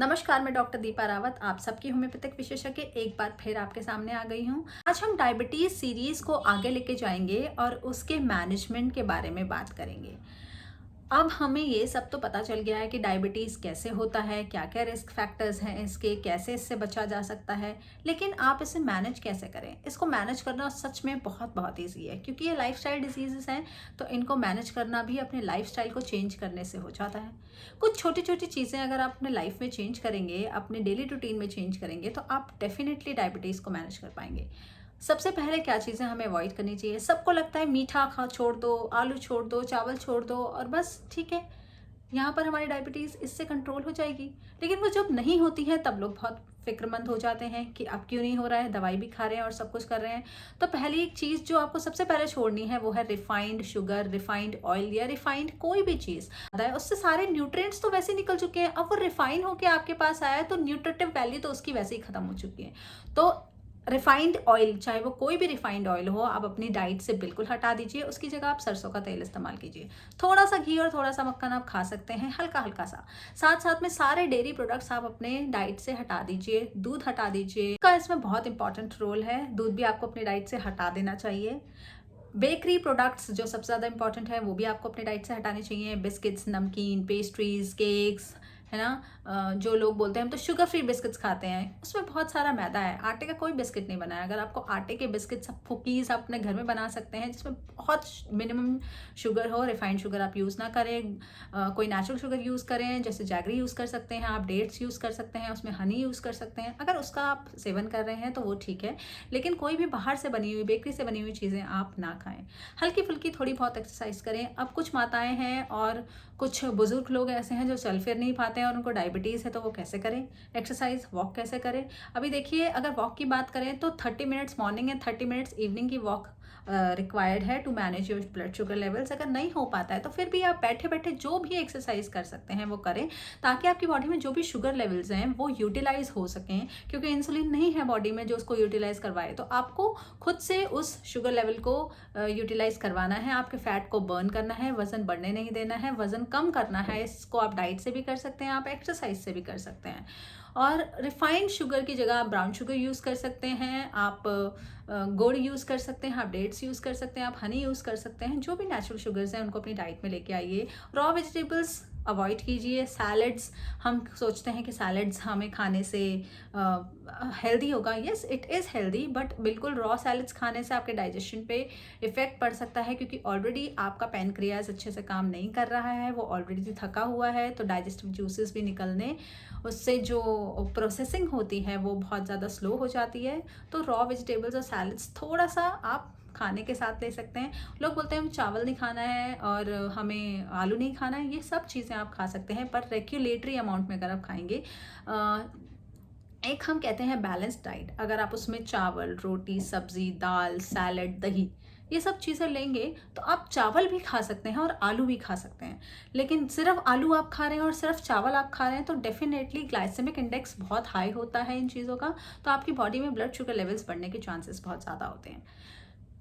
नमस्कार, मैं डॉक्टर दीपा रावत आप सबकी होम्योपैथिक विशेषज्ञ एक बार फिर आपके सामने आ गई हूँ। आज हम डायबिटीज सीरीज को आगे लेके जाएंगे और उसके मैनेजमेंट के बारे में बात करेंगे। अब हमें ये सब तो पता चल गया है कि डायबिटीज़ कैसे होता है, क्या क्या रिस्क फैक्टर्स हैं इसके, कैसे इससे बचा जा सकता है, लेकिन आप इसे मैनेज कैसे करें। इसको मैनेज करना सच में बहुत बहुत ईजी है क्योंकि ये लाइफस्टाइल डिजीज़ेस हैं, तो इनको मैनेज करना भी अपने लाइफस्टाइल को चेंज करने से हो जाता है। कुछ छोटी छोटी चीज़ें अगर आप अपने लाइफ में चेंज करेंगे, अपने डेली रूटीन में चेंज करेंगे, तो आप डेफिनेटली डायबिटीज़ को मैनेज कर पाएंगे। सबसे पहले क्या चीज़ें हमें अवॉइड करनी चाहिए। सबको लगता है मीठा खा छोड़ दो, आलू छोड़ दो, चावल छोड़ दो और बस ठीक है, यहाँ पर हमारी डायबिटीज़ इससे कंट्रोल हो जाएगी। लेकिन वो जब नहीं होती है तब लोग बहुत फिक्रमंद हो जाते हैं कि अब क्यों नहीं हो रहा है, दवाई भी खा रहे हैं और सब कुछ कर रहे हैं। तो पहली एक चीज़ जो आपको सबसे पहले छोड़नी है वो है रिफाइंड शुगर, रिफाइंड ऑयल या रिफाइंड कोई भी चीज़ है उससे सारे न्यूट्रिएंट्स तो वैसे निकल चुके हैं। अब वो रिफाइन होके आपके पास आया है तो न्यूट्रिटिव वैल्यू तो उसकी वैसे ही खत्म हो चुकी है। तो रिफाइंड ऑयल, चाहे वो कोई भी रिफाइंड ऑयल हो, आप अपनी डाइट से बिल्कुल हटा दीजिए। उसकी जगह आप सरसों का तेल इस्तेमाल कीजिए। थोड़ा सा घी और थोड़ा सा मक्खन आप खा सकते हैं, हल्का हल्का सा। साथ साथ में सारे डेयरी प्रोडक्ट्स आप अपने डाइट से हटा दीजिए। दूध हटा दीजिए, का इसमें बहुत इंपॉर्टेंट रोल है। दूध भी आपको अपनी डाइट से हटा देना चाहिए। बेकरी प्रोडक्ट्स जो सबसे ज़्यादा इंपॉर्टेंट है वो भी आपको अपने डाइट से हटाने चाहिए। बिस्किट्स, नमकीन, पेस्ट्रीज, केक्स, है ना। जो लोग बोलते हैं हम तो शुगर फ्री बिस्किट्स खाते हैं, उसमें बहुत सारा मैदा है। आटे का कोई बिस्किट नहीं बना है। अगर आपको आटे के बिस्किट्स, कुकीज़ आप अपने घर में बना सकते हैं जिसमें बहुत मिनिमम शुगर हो। रिफाइंड शुगर आप यूज़ ना करें, कोई नेचुरल शुगर यूज़ करें, जैसे जैगरी यूज़ कर सकते हैं आप, डेट्स यूज़ कर सकते हैं, उसमें हनी यूज़ कर सकते हैं। अगर उसका आप सेवन कर रहे हैं तो वो ठीक है, लेकिन कोई भी बाहर से बनी हुई, बेकरी से बनी हुई चीज़ें आप ना खाएं। हल्की फुल्की थोड़ी बहुत एक्सरसाइज करें। अब कुछ माताएं हैं और कुछ बुजुर्ग लोग ऐसे हैं जो चल फिर नहीं पाते हैं और उनको डायबिटीज़ है, तो वो कैसे करें एक्सरसाइज, वॉक कैसे करें। अभी देखिए, अगर वॉक की बात करें तो 30 minutes morning and 30 minutes evening की वॉक रिक्वायर्ड है to manage your blood sugar levels. अगर नहीं हो पाता है तो फिर भी आप बैठे बैठे जो भी एक्सरसाइज कर सकते हैं वो करें, ताकि आपकी बॉडी में जो भी शुगर लेवल्स हैं वो यूटिलाइज हो सकें। क्योंकि इंसुलिन नहीं है बॉडी में जो उसको यूटिलाइज करवाए, तो आपको खुद से उस शुगर लेवल को यूटिलाइज करवाना है। आपके फैट को बर्न करना है, वजन बढ़ने नहीं देना है, वजन कम करना है। इसको आप डाइट से भी कर सकते हैं, आप एक्सरसाइज से भी कर सकते हैं। और रिफाइंड शुगर की जगह आप ब्राउन शुगर यूज़ कर सकते हैं, आप गुड़ यूज़ कर सकते हैं, आप डेट्स यूज़ कर सकते हैं, आप हनी यूज़ कर सकते हैं। जो भी नेचुरल शुगर्स हैं उनको अपनी डाइट में लेके आइए। रॉ वेजिटेबल्स अवॉइड कीजिए। सैलड्स, हम सोचते हैं कि सैलड्स हमें खाने से हेल्दी होगा। Yes, it is healthy, but बिल्कुल रॉ सैलड्स खाने से आपके डाइजेशन पे इफ़ेक्ट पड़ सकता है, क्योंकि ऑलरेडी आपका पैनक्रियाज अच्छे से काम नहीं कर रहा है, वो ऑलरेडी थका हुआ है। तो डाइजेस्टिव जूसेस भी निकलने, उससे जो प्रोसेसिंग होती है वो बहुत ज़्यादा स्लो हो जाती है। तो रॉ वेजिटेबल्स और सैलड्स थोड़ा सा आप खाने के साथ ले सकते हैं। लोग बोलते हैं हमें चावल नहीं खाना है और हमें आलू नहीं खाना है, ये सब चीज़ें आप खा सकते हैं, पर रेगुलेटरी अमाउंट में अगर आप खाएंगे। एक हम कहते हैं बैलेंस डाइट, अगर आप उसमें चावल, रोटी, सब्जी, दाल, सैलड, दही, ये सब चीज़ें लेंगे तो आप चावल भी खा सकते हैं और आलू भी खा सकते हैं। लेकिन सिर्फ आलू आप खा रहे हैं और सिर्फ चावल आप खा रहे हैं तो डेफिनेटली ग्लाइसेमिक इंडेक्स बहुत हाई होता है इन चीज़ों का, तो आपकी बॉडी में ब्लड शुगर लेवल्स बढ़ने के चांसेस बहुत ज़्यादा होते हैं।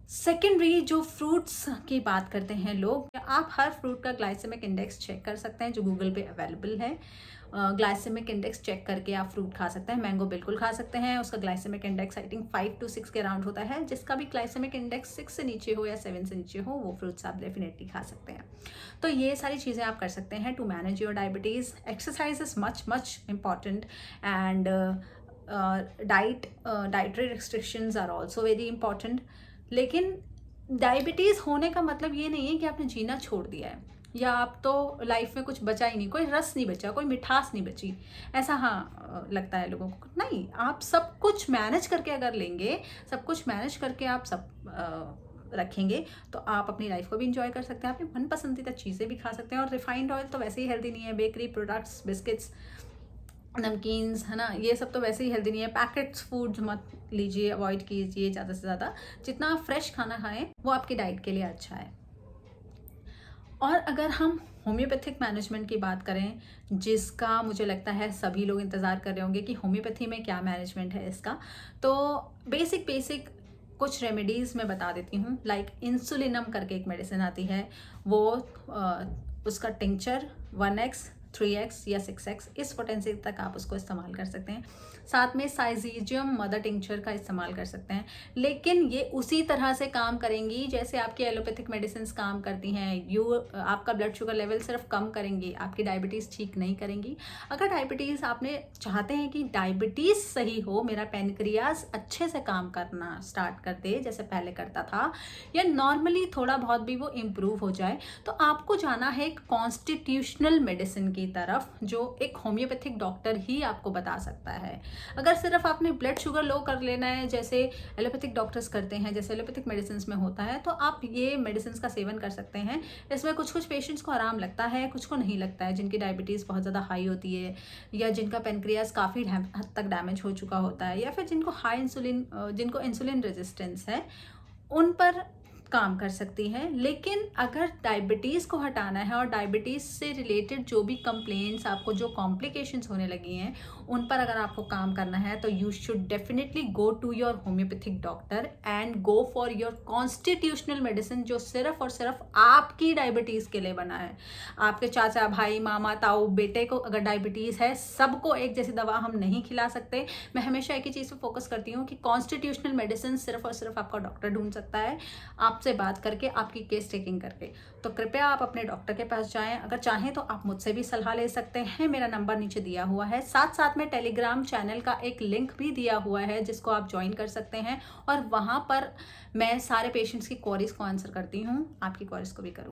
सेकेंडरी, जो फ्रूट्स की बात करते हैं लोग, आप हर फ्रूट का ग्लाइसेमिक इंडेक्स चेक कर सकते हैं जो गूगल पे अवेलेबल है। ग्लाइसेमिक इंडेक्स चेक करके आप फ्रूट खा सकते हैं। मैंगो बिल्कुल खा सकते हैं, उसका glycaemic index I think 5 to 6 के अराउंड होता है। जिसका भी ग्लाइसेमिक इंडेक्स 6 से नीचे हो या 7 से नीचे हो, वो फ्रूट्स आप डेफिनेटली खा सकते हैं। तो ये सारी चीज़ें आप कर सकते हैं to manage your diabetes. Exercise is much much important and dietary restrictions are also very important. लेकिन डायबिटीज़ होने का मतलब ये नहीं है कि आपने जीना छोड़ दिया है या आप तो लाइफ में कुछ बचा ही नहीं, कोई रस नहीं बचा, कोई मिठास नहीं बची, ऐसा लगता है लोगों को। नहीं, आप सब कुछ मैनेज करके अगर लेंगे, सब कुछ मैनेज करके आप सब रखेंगे, तो आप अपनी लाइफ को भी इंजॉय कर सकते हैं, अपनी मन पसंदीदा चीज़ें भी खा सकते हैं। और रिफाइंड ऑयल तो वैसे ही हेल्दी नहीं है। बेकरी प्रोडक्ट्स, बिस्किट्स, नमकीन्स, है ना, ये सब तो वैसे ही हेल्दी नहीं है। पैकेट्स फूड मत लीजिए, अवॉइड कीजिए ज़्यादा से ज़्यादा। जितना आप फ्रेश खाना खाएं वो आपकी डाइट के लिए अच्छा है। और अगर हम होम्योपैथिक मैनेजमेंट की बात करें, जिसका मुझे लगता है सभी लोग इंतज़ार कर रहे होंगे कि होम्योपैथी में क्या मैनेजमेंट है इसका, तो बेसिक कुछ रेमेडीज़ मैं बता देती हूँ। लाइक इंसुलिनम करके एक मेडिसिन आती है, वो उसका टिंचर 1x 3x या 6x, इस पोटेंसी तक आप उसको इस्तेमाल कर सकते हैं। साथ में साइजीजियम मदर टिंचर का इस्तेमाल कर सकते हैं, लेकिन ये उसी तरह से काम करेंगी जैसे आपकी एलोपैथिक मेडिसिन काम करती हैं। आपका ब्लड शुगर लेवल सिर्फ कम करेंगी, आपकी डायबिटीज़ ठीक नहीं करेंगी। अगर डायबिटीज़ आपने चाहते हैं कि डायबिटीज़ सही हो, मेरा पैनक्रियाज अच्छे से काम करना स्टार्ट कर दे जैसे पहले करता था, या नॉर्मली थोड़ा बहुत भी वो इम्प्रूव हो जाए, तो आपको जाना है एक कॉन्स्टिट्यूशनल मेडिसिन की तरफ, जो एक होम्योपैथिक डॉक्टर ही आपको बता सकता है। अगर सिर्फ आपने ब्लड शुगर लो कर लेना है जैसे एलोपैथिक डॉक्टर्स करते हैं, जैसे एलोपैथिक मेडिसिन में होता है, तो आप ये मेडिसिन का सेवन कर सकते हैं। इसमें कुछ कुछ पेशेंट्स को आराम लगता है, कुछ को नहीं लगता है, जिनकी डायबिटीज़ बहुत ज़्यादा हाई होती है, या जिनका पेनक्रियाज काफ़ी हद तक डैमेज हो चुका होता है, या फिर जिनको जिनको इंसुलिन रेजिस्टेंस है, उन पर काम कर सकती हैं। लेकिन अगर डायबिटीज़ को हटाना है और डायबिटीज़ से रिलेटेड जो भी कंप्लेंट्स, आपको जो कॉम्प्लिकेशंस होने लगी हैं, उन पर अगर आपको काम करना है, तो you should definitely go to your homeopathic doctor and go for your constitutional medicine, जो सिर्फ और सिर्फ आपकी डायबिटीज़ के लिए बना है। आपके चाचा, भाई, मामा, ताऊ, बेटे को अगर डायबिटीज़ है, सबको एक जैसी दवा हम नहीं खिला सकते। मैं हमेशा एक ही चीज़ पर फोकस करती हूँ कि कॉन्स्टिट्यूशनल मेडिसिन सिर्फ और सिर्फ आपका डॉक्टर ढूंढ सकता है, आपसे बात करके, आपकी केस टेकिंग करके। तो कृपया आप अपने डॉक्टर के पास जाएं। अगर चाहें तो आप मुझसे भी सलाह ले सकते हैं, मेरा नंबर नीचे दिया हुआ है। साथ साथ में टेलीग्राम चैनल का एक लिंक भी दिया हुआ है, जिसको आप ज्वाइन कर सकते हैं, और वहाँ पर मैं सारे पेशेंट्स की क्वेरीज को आंसर करती हूँ, आपकी क्वेरीज को भी करूँ।